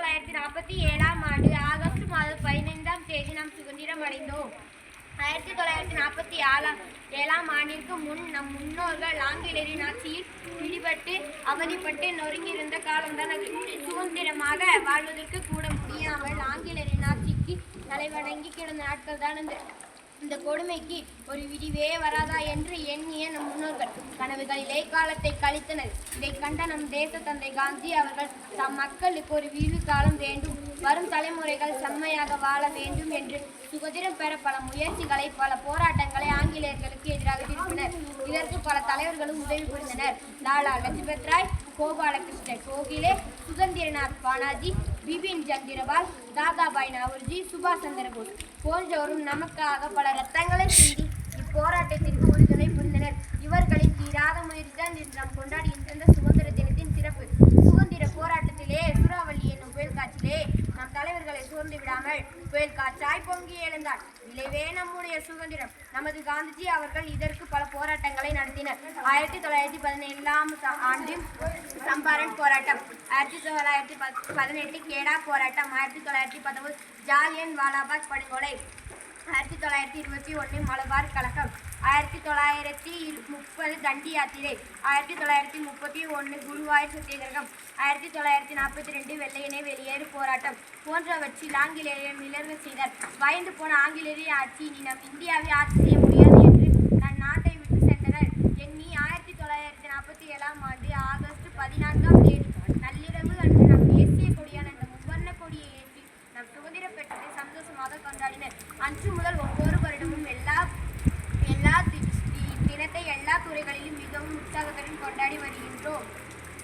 1947ஆம் ஆண்டு ஆகஸ்ட் மாதம் 15ஆம் தேதி நாம் சுதந்திரம் அடைந்தோம். 1947ஆம் ஆண்டிற்கு முன் நம் முன்னோர்கள் ஆங்கிலேயரின் ஆட்சியில் பிடிபட்டு அவதிப்பட்டு நொறுங்கியிருந்த காலம்தான் அது. சுதந்திரமாக வாழ்வதற்கு கூட முடியாமல் ஆங்கிலேயரின் ஆட்சிக்கு தலைவணங்கி கிடந்த நாட்கள் தான் இந்த கொடுமைக்கு ஒரு விடிவே வராதா என்று எண்ணிய நம் முன்னோர்கள் கனவுகளிலே காலத்தை கழித்தனர். இதை கண்ட நம் தேச தந்தை காந்தி அவர்கள் தம் மக்களுக்கு ஒரு விடிவு காலம் வேண்டும், வரும் தலைமுறைகள் செம்மையாக வாழ வேண்டும் என்று சுதந்திரம் பெற பல முயற்சிகளை பல போராட்டங்களை ஆங்கிலேயர்களுக்கு எதிராக திருப்பினர். இதற்கு பல தலைவர்களும் உதவி புரிந்தனர். லாலா லஜபத் ராய், கோபாலகிருஷ்ண கோகலே, சுதந்திரநாத் பானாஜி, பிபின் சந்திரபால், தாதாபாய் நவரோஜி, சுபாஷ் சந்திர போஸ் போன்றோரும் நமக்காக பல ரத்தங்களை சிந்தி இப்போராட்டத்திற்கு உறுதுணை புரிந்தனர். இவர்களின் தீராத முயற்சிதான் இன்று நாம் கொண்டாடுகின்ற சுதந்திர தினத்தின் சிறப்பு. சுதந்திர போராட்டத்திலே சூறாவளி என்னும் புயல் காற்றிலே நம் தலைவர்களை சோர்ந்து விடாமல் புயல் காற்றாய் பொங்கி எழுந்தார். விளைவே நம்முடைய சுதந்திரம். நமது காந்திஜி அவர்கள் இதற்கு பல போராட்டங்களை நடத்தினர். 1917ஆம் ஆண்டு சம்பாரன் போராட்டம், 1918 கேடா போராட்டம், 1919 ஜாலியன் வாலாபாக் படுகொலை, 1921 மலபார் கழகம், 1930 தண்டி யாத்திரை, 1931 குருவாயூர் சத்தியாகிரகம், 1942 வெள்ளையனே வெளியேறு போராட்டம் போன்றவற்றில் ஆங்கிலேயர் நிலர்வு செய்தார். பயந்து போன ஆங்கிலேயரின் ஆட்சி இனி நம் இந்தியாவை ஆட்சி செய்ய முடியாது என்று தன் நாட்டை விட்டு சென்றனர் எண்ணி 1947ஆம் ஆண்டு ஆகஸ்ட் 14ஆம் தேதி நள்ளிரவு அன்று நம் தேசிய கொடியான இந்த முவ்வண்ண கொடியை ஏற்றி நம் சுதந்திரம் பெற்றதை சந்தோஷமாக கொண்டாடினர். அன்று முதல் ஒவ்வொரு வருடமும் எல்லா தினத்தை எல்லா துறைகளிலும் மிகவும் உற்சாகத்துடன் கொண்டாடி வருகின்றோம்.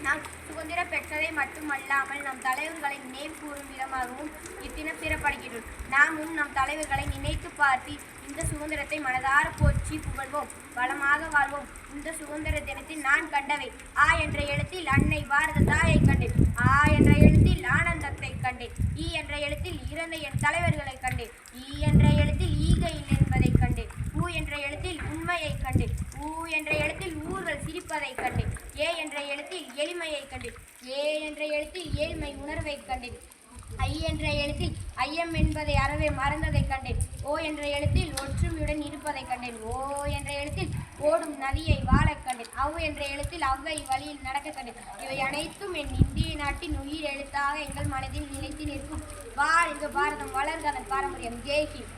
நாம் சுதந்திரம் பெற்றதை மட்டுமல்லாமல் நம் தலைவர்களை நினைவு கூறும் விதமாகவும் இத்தினம் சிறப்படுகின்றோம். நாமும் நம் தலைவர்களை நினைத்து பார்த்து இந்த சுதந்திரத்தை மனதார போற்றி புகழ்வோம், வளமாக வாழ்வோம். இந்த சுதந்திர தினத்தில் நான் கண்டவை: ஆ என்ற எழுத்தில் அன்னை பாரத தாயை கண்டேன், ஆ என்ற எழுத்தில் ஆனந்தத்தை கண்டேன், ஈ என்ற எழுத்தில் இறந்த என் தலைவர்களை கண்டேன், ஈ என்ற எழுத்தில் ஈகை இல்லை என்பதை கண்டேன், ஊ என்ற எழுத்தில் உண்மையை கண்டேன், ஊ என்ற எழுத்தில் ஊர்கள் சிரிப்பதை கண்டேன், ஏ என்ற எழுத்தில் எளிமையை கண்டேன், ஏ என்ற எழுத்தில் ஏழ்மை உணர்வை கண்டேன், ஐ என்ற எழுத்தில் ஐயம் என்பதை அறவே மறந்ததை கண்டேன், ஓ என்ற எழுத்தில் ஒற்றுமையுடன் இருப்பதை கண்டேன், ஓ என்ற எழுத்தில் ஓடும் நதியை வாழ கண்டேன், அவ் என்ற எழுத்தில் அவ்வை வழியில் நடக்க கண்டேன். இவை அனைத்தும் என் இந்திய நாட்டின் உயிர் எழுத்தாக எங்கள் மனதில் நிலைத்து நிற்கும். வாழ்க பாரதம், வளர்க அதன் பாரம்பரியம். ஜெய் ஹிந்த்.